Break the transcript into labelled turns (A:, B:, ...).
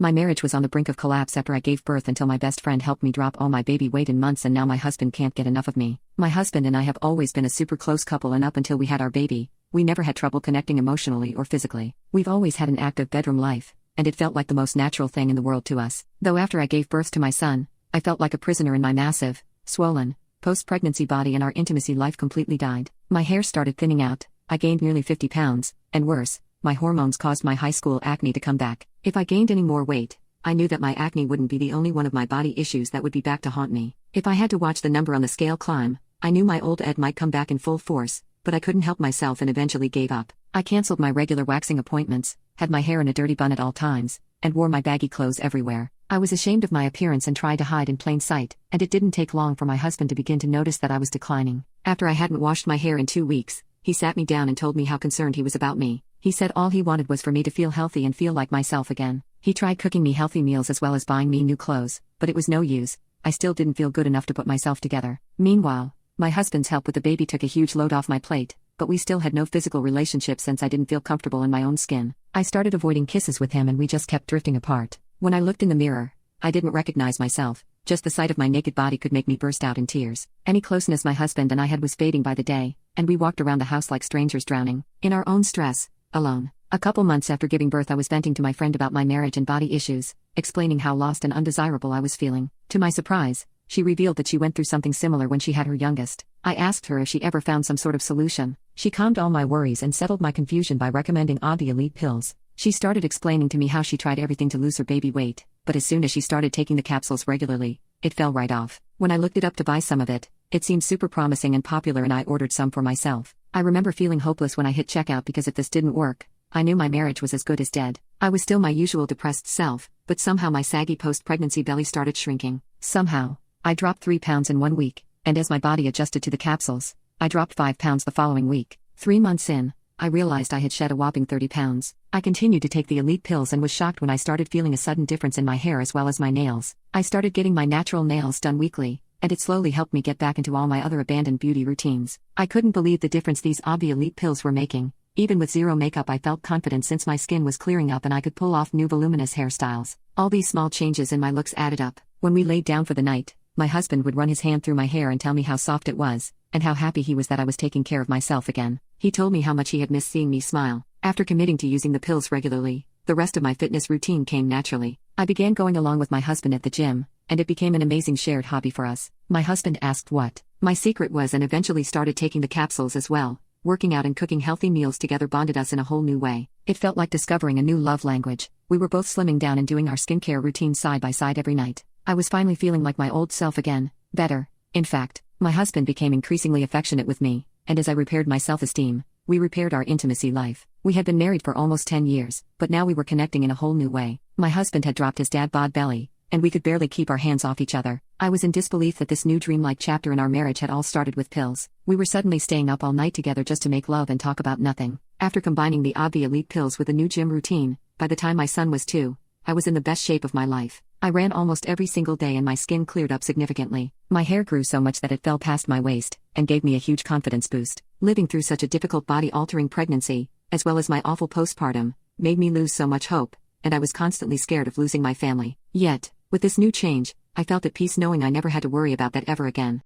A: My marriage was on the brink of collapse after I gave birth until my best friend helped me drop all my baby weight in months, and now my husband can't get enough of me. My husband and I have always been a super close couple, and up until we had our baby, we never had trouble connecting emotionally or physically. We've always had an active bedroom life, and it felt like the most natural thing in the world to us. Though after I gave birth to my son, I felt like a prisoner in my massive, swollen, post-pregnancy body, and our intimacy life completely died. My hair started thinning out, I gained nearly 50 pounds, and worse, my hormones caused my high school acne to come back. If I gained any more weight, I knew that my acne wouldn't be the only one of my body issues that would be back to haunt me. If I had to watch the number on the scale climb, I knew my old Ed might come back in full force, but I couldn't help myself and eventually gave up. I canceled my regular waxing appointments, had my hair in a dirty bun at all times, and wore my baggy clothes everywhere. I was ashamed of my appearance and tried to hide in plain sight, and it didn't take long for my husband to begin to notice that I was declining. After I hadn't washed my hair in 2 weeks, he sat me down and told me how concerned he was about me. He said all he wanted was for me to feel healthy and feel like myself again. He tried cooking me healthy meals as well as buying me new clothes, but it was no use. I still didn't feel good enough to put myself together. Meanwhile, my husband's help with the baby took a huge load off my plate, but we still had no physical relationship since I didn't feel comfortable in my own skin. I started avoiding kisses with him and we just kept drifting apart. When I looked in the mirror, I didn't recognize myself. Just the sight of my naked body could make me burst out in tears. Any closeness my husband and I had was fading by the day, and we walked around the house like strangers drowning in our own stress, alone. A couple months after giving birth, I was venting to my friend about my marriage and body issues, explaining how lost and undesirable I was feeling. To my surprise, she revealed that she went through something similar when she had her youngest. I asked her if she ever found some sort of solution. She calmed all my worries and settled my confusion by recommending the elite pills. She started explaining to me how she tried everything to lose her baby weight, but as soon as she started taking the capsules regularly, it fell right off. When I looked it up to buy some of it, it seemed super promising and popular, and I ordered some for myself. I remember feeling hopeless when I hit checkout because if this didn't work, I knew my marriage was as good as dead. I was still my usual depressed self, but somehow my saggy post-pregnancy belly started shrinking. Somehow, I dropped 3 pounds in 1 week, and as my body adjusted to the capsules, I dropped 5 pounds the following week. 3 months in, I realized I had shed a whopping 30 pounds. I continued to take the elite pills and was shocked when I started feeling a sudden difference in my hair as well as my nails. I started getting my natural nails done weekly, and it slowly helped me get back into all my other abandoned beauty routines. I couldn't believe the difference these elite pills were making. Even with zero makeup, I felt confident since my skin was clearing up and I could pull off new voluminous hairstyles. All these small changes in my looks added up. When we laid down for the night, my husband would run his hand through my hair and tell me how soft it was, and how happy he was that I was taking care of myself again. He told me how much he had missed seeing me smile. After committing to using the pills regularly, the rest of my fitness routine came naturally. I began going along with my husband at the gym, and it became an amazing shared hobby for us. My husband asked what my secret was and eventually started taking the capsules as well. Working out and cooking healthy meals together bonded us in a whole new way. It felt like discovering a new love language. We were both slimming down and doing our skincare routine side by side every night. I was finally feeling like my old self again, better. In fact, my husband became increasingly affectionate with me, and as I repaired my self-esteem, we repaired our intimacy life. We had been married for almost 10 years, but now we were connecting in a whole new way. My husband had dropped his dad bod belly, and we could barely keep our hands off each other. I was in disbelief that this new dreamlike chapter in our marriage had all started with pills. We were suddenly staying up all night together just to make love and talk about nothing. After combining the elite pills with a new gym routine, by the time my son was 2, I was in the best shape of my life. I ran almost every single day and my skin cleared up significantly. My hair grew so much that it fell past my waist, and gave me a huge confidence boost. Living through such a difficult body-altering pregnancy, as well as my awful postpartum, made me lose so much hope, and I was constantly scared of losing my family. Yet, with this new change, I felt at peace knowing I never had to worry about that ever again.